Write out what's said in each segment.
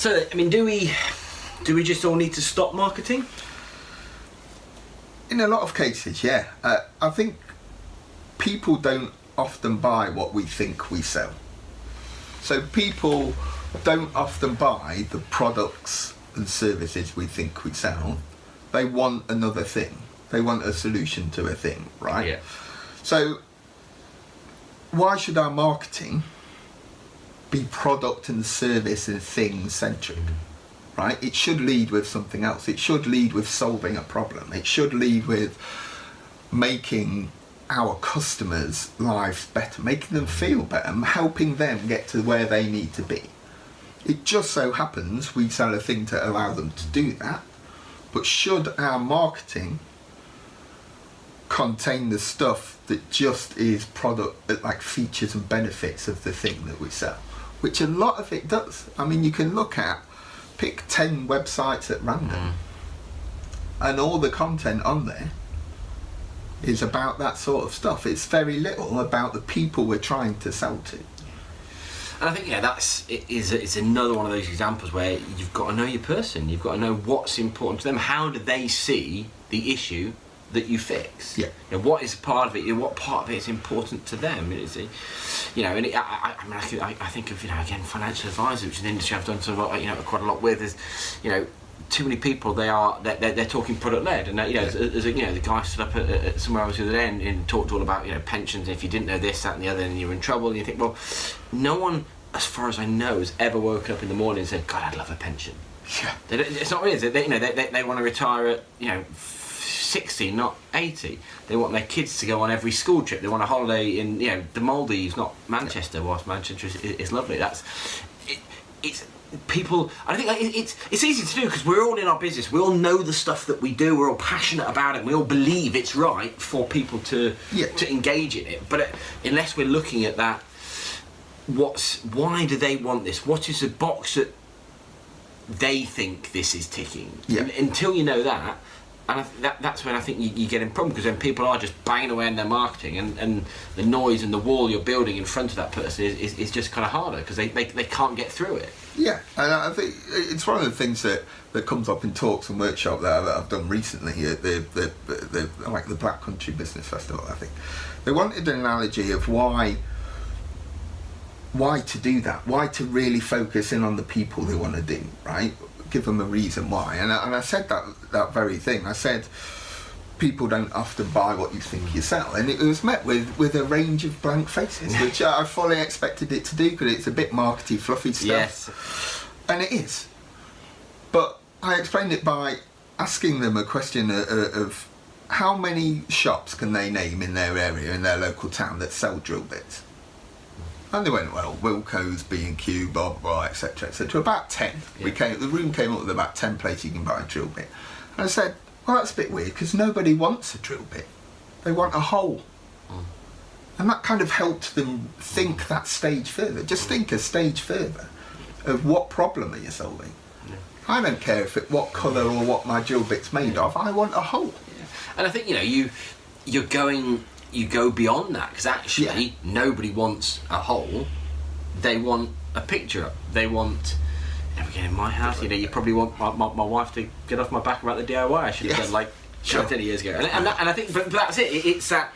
So, I mean, do we just all need to stop marketing? In a lot of cases, yeah. I think people don't often buy what we think we sell. So people don't often buy the products and services we think we sell. They want another thing. They want a solution to a thing, right? Yeah. So why should our marketing be product and service and thing centric? Right? It should lead with something else. It should lead with solving a problem. It should lead with making our customers' lives better, making them feel better, helping them get to where they need to be. It just so happens we sell a thing to allow them to do that, but should our marketing contain the stuff that just is product, like features and benefits of the thing that we sell, which a lot of it does. I mean, you can pick 10 websites at random and all the content on there is about that sort of stuff. It's very little about the people we're trying to sell to. And I think it's another one of those examples where you've got to know your person. You've got to know what's important to them. How do they see the issue that you fix? Yeah. You know, what is part of it? What part of it is important to them? Is it, you know, and I think of, you know, again, financial advisors, which is an industry I've done sort of, you know, quite a lot with. Is, you know, too many people they're talking product led, and you know, as you know, the guy stood up at somewhere else the other day and talked all about, you know, pensions. And if you didn't know this, that, and the other, then you're in trouble. And you think, well, no one, as far as I know, has ever woken up in the morning and said, God, I'd love a pension. Yeah. It's not weird. They want to retire at, you know, 60, not 80. They want their kids to go on every school trip. They want a holiday in, you know, the Maldives, not Manchester. Whilst Manchester is lovely. It's people. I think it's easy to do because we're all in our business. We all know the stuff that we do. We're all passionate about it. We all believe it's right for people to engage in it. But unless we're looking at that, why do they want this? What is the box that they think this is ticking? Yeah. And until you know that. And that's when I think you get in problem, because then people are just banging away in their marketing, and the noise and the wall you're building in front of that person is just kind of harder because they can't get through it. Yeah, and I think it's one of the things that comes up in talks and workshops that I've done recently at the like the Black Country Business Festival. I think they wanted an analogy of why to do that, why to really focus in on the people they want to do, right? Give them a reason why, and I said that very thing. I said people don't often buy what you think you sell, and it was met with a range of blank faces, which I fully expected it to do because it's a bit markety, fluffy stuff. Yes, and it is. But I explained it by asking them a question of how many shops can they name in their area, in their local town, that sell drill bits. And they went, well, Wilko's, B&Q, Bob, etc., etc. About 10. Yeah. The room came up with about 10 places you can buy a drill bit. And I said, well, that's a bit weird because nobody wants a drill bit. They want a hole. And that kind of helped them think that stage further. Just think a stage further of what problem are you solving. Yeah. I don't care what colour or what my drill bit's made of. I want a hole. Yeah. And I think, you know, you go beyond that, because actually nobody wants a hole. They want a picture up. They want, you know, again, in my house, you know, you probably want my wife to get off my back about the DIY. I should have done like 10 years ago. And I think, but that's it. It's that.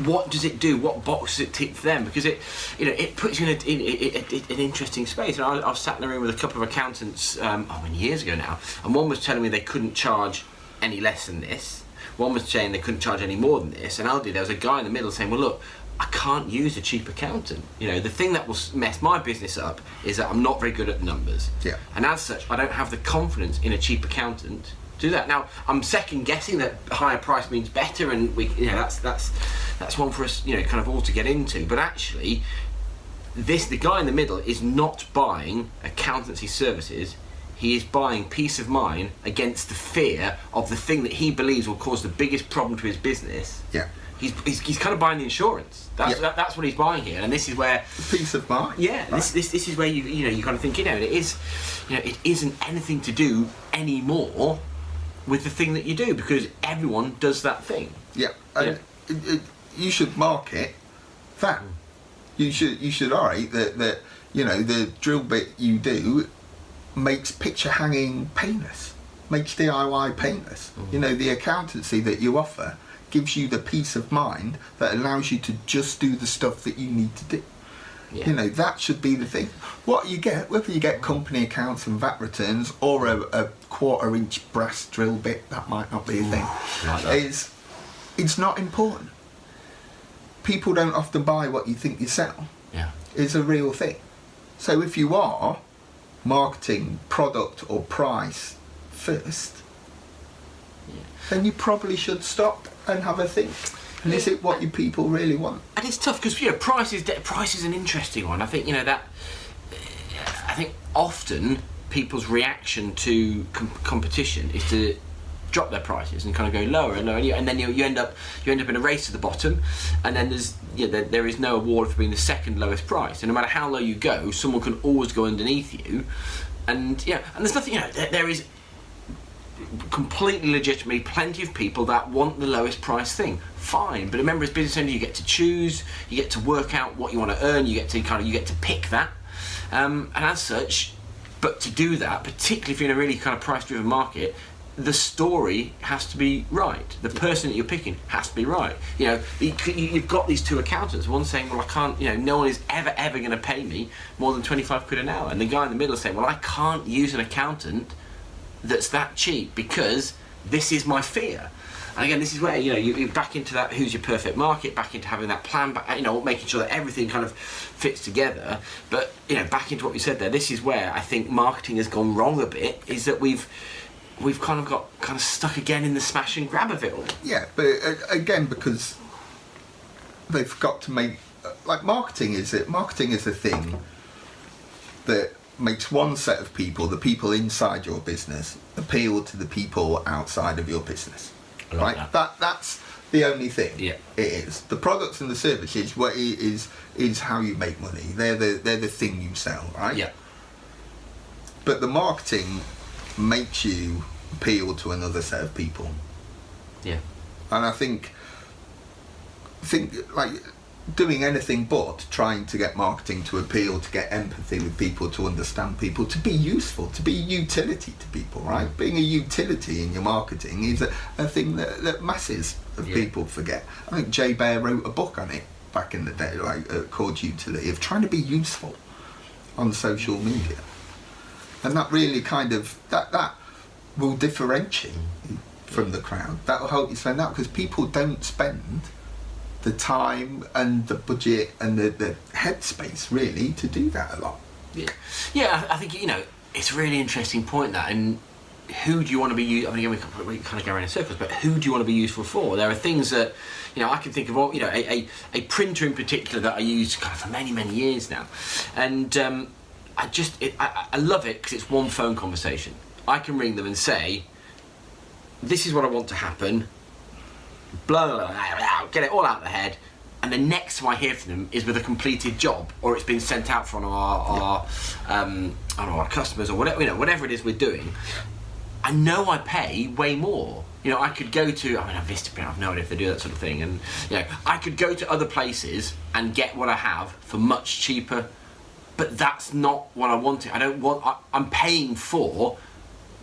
What does it do? What box does it tick for them? Because it puts you in an interesting space. And I was sat in the room with a couple of accountants, years ago now, and one was telling me they couldn't charge any less than this. One was saying they couldn't charge any more than this, and there was a guy in the middle saying, well, look, I can't use a cheap accountant. You know, the thing that will mess my business up is that I'm not very good at numbers. Yeah. And as such, I don't have the confidence in a cheap accountant to do that. Now, I'm second guessing that higher price means better, and that's one for us, you know, kind of all to get into. But actually, the guy in the middle is not buying accountancy services. He is buying peace of mind against the fear of the thing that he believes will cause the biggest problem to his business. Yeah. He's kind of buying the insurance. That's what he's buying here, and this is where peace of mind. Yeah. Right. This is where you kind of think, it isn't anything to do anymore with the thing that you do, because everyone does that thing. Yeah. And you should market that. You should alright that the drill bit you do makes picture hanging painless, makes DIY painless. You know, the accountancy that you offer gives you the peace of mind that allows you to just do the stuff that you need to do. Yeah. You know, that should be the thing. What you get, whether you get company accounts and VAT returns or a 1/4 inch brass drill bit, that might not be a thing, Like that. it's not important. People don't often buy what you think you sell. Yeah. Is a real thing. So if you are marketing product or price first, then you probably should stop and have a think. And is it what you people really want? And it's tough because price is an interesting one. I think I think often people's reaction to competition is to drop their prices and kind of go lower and lower, and then you end up in a race to the bottom, and then there is no award for being the second lowest price. And no matter how low you go, someone can always go underneath you, and there's nothing. There is completely legitimately plenty of people that want the lowest price thing. Fine, but remember, as business owner, you get to choose, you get to work out what you want to earn, you get to pick that, and as such. But to do that, particularly if you're in a really kind of price-driven market, the story has to be right. The person that you're picking has to be right. You've got these two accountants. One saying, well, I can't. No one is ever going to pay me more than 25 quid an hour, and the guy in the middle is saying, well, I can't use an accountant that's that cheap because this is my fear. And again, this is where you're back into that who's your perfect market, back into having that plan, making sure that everything kind of fits together. But back into what you said there, this is where I think marketing has gone wrong a bit, is that we've kind of got stuck again in the smash and grab of it all. Yeah, but again, because they've got to make marketing is a thing that makes one set of people, the people inside your business, appeal to the people outside of your business. Right? That's the only thing. Yeah. It is. The products and the services is how you make money. They're the thing you sell, right? Yeah. But the marketing makes you appeal to another set of people. Yeah. And I think doing anything but trying to get marketing to appeal, to get empathy with people, to understand people, to be useful, to be utility to people, right? Being a utility in your marketing is a thing that masses of people forget. I think Jay Baer wrote a book on it back in the day, called Utility, of trying to be useful on social media. And that really kind of, that will differentiate you from the crowd. That will help you stand out, because people don't spend the time and the budget and the headspace really to do that a lot. I think it's a really interesting point, that, and who do you want to be I mean, again, we kind of go around in circles, but who do you want to be useful for? There are things that I can think of, a printer in particular that I use kind of for many years now, and I love it because it's one phone conversation. I can ring them and say, this is what I want to happen, blah, blah, blah, blah, get it all out of the head, and the next time I hear from them is with a completed job, or it's been sent out from our customers, or whatever it is we're doing. I know I pay way more. I could go to, Vistaprint, I've no idea if they do that sort of thing, and I could go to other places and get what I have for much cheaper, but that's not what I wanted. I'm paying for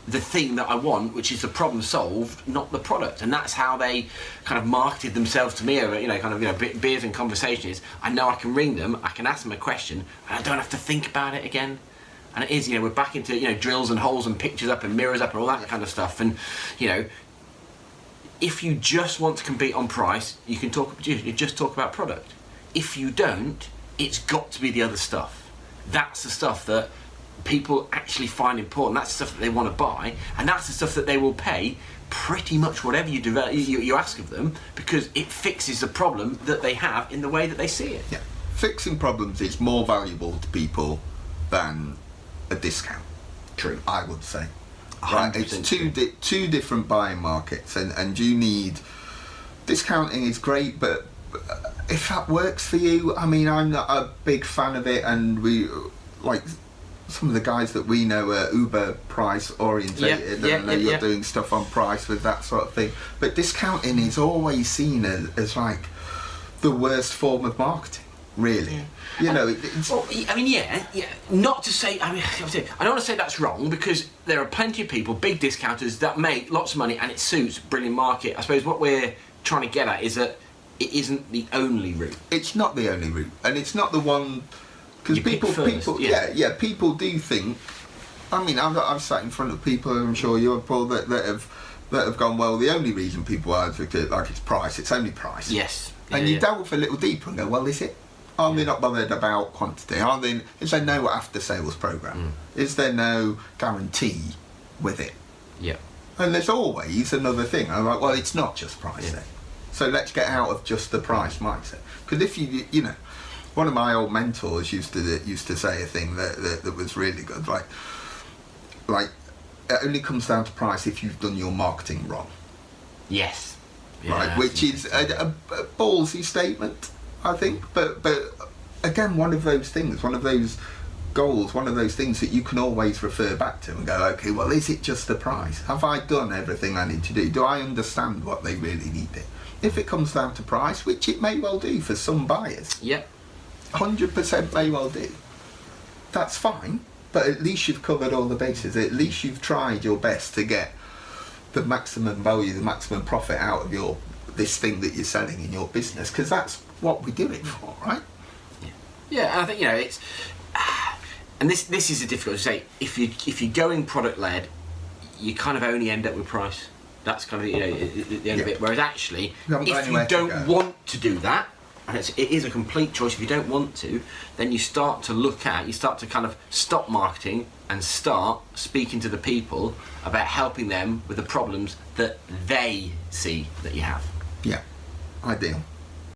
the thing that I want, which is the problem solved, not the product. And that's how they kind of marketed themselves to me over, beers and conversations. I know I can ring them, I can ask them a question, and I don't have to think about it again. And it is, we're back into, drills and holes and pictures up and mirrors up and all that kind of stuff. And, if you just want to compete on price, you just talk about product. If you don't, it's got to be the other stuff. That's the stuff that people actually find important. That's the stuff that they want to buy, and that's the stuff that they will pay pretty much whatever you ask of them, because it fixes the problem that they have in the way that they see it. Yeah, fixing problems is more valuable to people than a discount. True, I would say. Right, it's two different buying markets, and you need discounting is great, but if that works for you, I'm not a big fan of it, and we some of the guys that we know are uber price orientated, and you're doing stuff on price with that sort of thing. But discounting is always seen as the worst form of marketing. really. You know, it's... Well, I mean, yeah. Not to say. I mean, I don't want to say that's wrong, because there are plenty of people, big discounters, that make lots of money and it suits brilliant market. I suppose what we're trying to get at is that it isn't the only route. It's not the only route, and it's not the one, because You pick people, first, people do think. I mean, I've sat in front of people, and I'm sure you have, Paul, that have gone, well, the only reason people advocate like it's price, it's only price. Yes. And you delve a little deeper and go, well, is it? Are they not bothered about quantity? Is there no after-sales program? Is there no guarantee with it? Yeah. And there's always another thing. I'm like, well, it's not just price then. So let's get out of just the price mindset. Because if you know, one of my old mentors used to say a thing that was really good. Like it only comes down to price if you've done your marketing wrong. Yes. Right, which is a ballsy statement, I think. But again, one of those things, one of those goals, one of those things that you can always refer back to and go, okay, well, is it just the price? Have I done everything I need to do? Do I understand what they really need? If it comes down to price, which it may well do for some buyers, 100% may well do, that's fine, but at least you've covered all the bases. At least you've tried your best to get the maximum value, the maximum profit out of this thing that you're selling in your business, because that's what we do it for, right? Yeah, I think, you know, it's... And this is a difficult to say. If you're going product led, you kind of only end up with price. That's kind of, you know, the end of it. Whereas actually, if you don't want to do that, and it is a complete choice. If you don't want to, then you start to kind of stop marketing and start speaking to the people about helping them with the problems that they see that you have. Yeah, ideal.